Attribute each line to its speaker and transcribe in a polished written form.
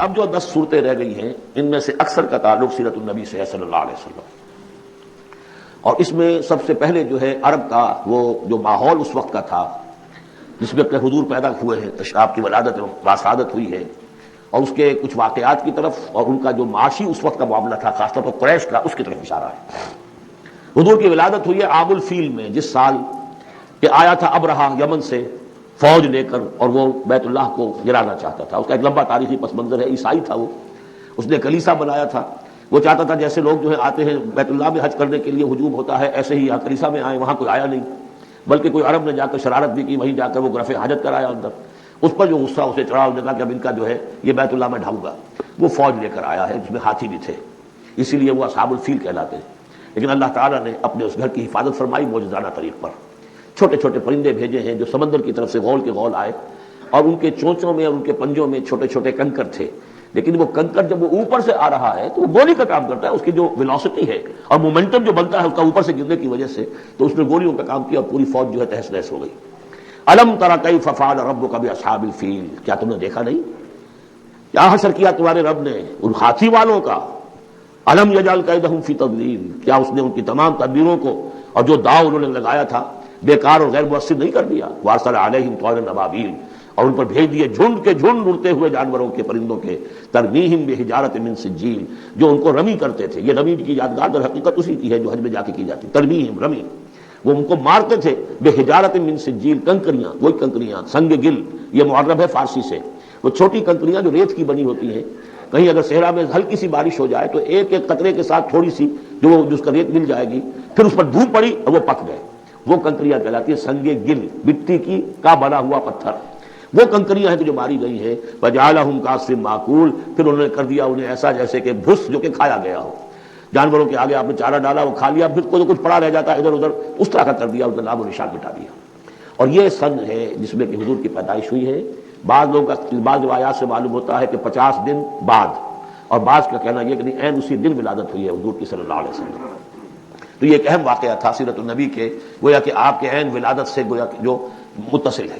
Speaker 1: اب جو 10 صورتیں رہ گئی ہیں ان میں سے اکثر کا تعلق سیرت النبی سے ہے صلی اللہ علیہ وسلم، اور اس میں سب سے پہلے جو ہے عرب کا وہ جو ماحول اس وقت کا تھا جس میں اپنے حضور پیدا ہوئے ہیں، آپ کی ولادت واسعادت ہوئی ہے، اور اس کے کچھ واقعات کی طرف اور ان کا جو معاشی اس وقت کا معاملہ تھا خاص طور پر قریش کا، اس کی طرف اشارہ ہے۔ حضور کی ولادت ہوئی ہے عام الفیل میں، جس سال کہ آیا تھا ابرہہ یمن سے فوج لے کر، اور وہ بیت اللہ کو گرانا چاہتا تھا۔ اس کا ایک لمبا تاریخی پس منظر ہے، عیسائی تھا وہ، اس نے کلیسا بنایا تھا۔ وہ چاہتا تھا جیسے لوگ جو ہے آتے ہیں بیت اللہ میں حج کرنے کے لیے ہجوم ہوتا ہے، ایسے ہی یہاں کلیسا میں آئے، وہاں کوئی آیا نہیں، بلکہ کوئی عرب نے جا کر شرارت بھی کی، وہیں جا کر وہ رفع حاجت کرایا اندر۔ اس پر جو غصہ اسے چڑھا، اس نے کہا کہ اب ان کا جو ہے یہ بیت اللہ میں ڈھاؤں گا۔ وہ فوج لے کر آیا ہے جس میں ہاتھی بھی تھے، اسی لیے وہ اصحاب الفیل کہلاتے ہیں۔ لیکن اللہ تعالیٰ نے اپنے اس گھر کی حفاظت فرمائی معجزانہ طریق پر۔ چھوٹے چھوٹے پرندے بھیجے ہیں جو سمندر کی طرف سے غول کے غول آئے، اور ان کے چونچوں میں اور ان کے پنجوں میں چھوٹے چھوٹے کنکر تھے، لیکن وہ کنکر جب وہ اوپر سے آ رہا ہے تو وہ گولی کا کام کرتا ہے، اس کی جو ویلوسٹی ہے اور مومنٹم جو بنتا ہے اس کا اوپر سے گرنے کی وجہ سے، تو اس نے گولیوں کا کام کیا اور پوری فوج جو ہے تہس نہس ہو گئی۔ الم تری کیف فعل ربک باصحاب الفیل، کیا تم نے دیکھا نہیں کیا حشر کیا تمہارے رب نے ان ہاتھی والوں کا؟ الم یجعل کیدہم فی تضلیل، کیا اس نے ان کی تمام تدبیروں کو اور جو داؤ انہوں نے لگایا تھا بیکار اور غیر مؤثر نہیں کر دیا؟ وارسل علیہم طیرا ابابیل، اور ان پر بھیج دیے جھنڈ کے جھنڈ اڑتے ہوئے جانوروں کے، پرندوں کے، ترمیہم بحجارۃ من سجیل، جو ان کو رمی کرتے تھے۔ یہ رمی کی یادگار در حقیقت اسی کی ہے جو حج میں جا کے کی جاتی، ترمیہم رمی، وہ ان کو مارتے تھے بحجارۃ من سجیل، کنکریاں، وہی کنکریاں، سنگ گل، یہ معرب ہے فارسی سے، وہ چھوٹی کنکریاں جو ریت کی بنی ہوتی ہیں، کہیں اگر صحرا میں ہلکی سی بارش ہو جائے تو ایک ایک قطرے کے ساتھ تھوڑی سی جو اس کا ریت مل جائے گی، پھر اس پر دھوپ پڑی اور وہ پک گئے، وہ کنکریاں کہلاتی ہیں سنگ گل، مٹی کی کا بنا ہوا پتھر، وہ کنکریاں ہیں کہ جو ماری گئی ہیں۔ وجعلہم کعصف معقول، پھر انہوں نے کر دیا انہیں ایسا جیسے کہ بھس جو کہ کھایا گیا ہو، جانوروں کے آگے آپ نے چارہ ڈالا وہ کھا لیا، پھر کوئی کچھ پڑا رہ جاتا ہے ادھر ادھر، اس طرح کا کر دیا، اس نے نام و نشان مٹا دیا۔ اور یہ سن ہے جس میں کہ حضور کی پیدائش ہوئی ہے۔ بعض لوگوں کا بعض روایات سے معلوم ہوتا ہے کہ 50 دن بعد، اور بعض کا کہنا یہ کہ نہیں عین اسی دن ولادت ہوئی ہے حضور کی صلی اللہ علیہ وسلم۔ تو یہ ایک اہم واقعہ تھا سیرت النبی کے، گویا کہ آپ کے عین ولادت سے گویا کہ جو متصل ہے۔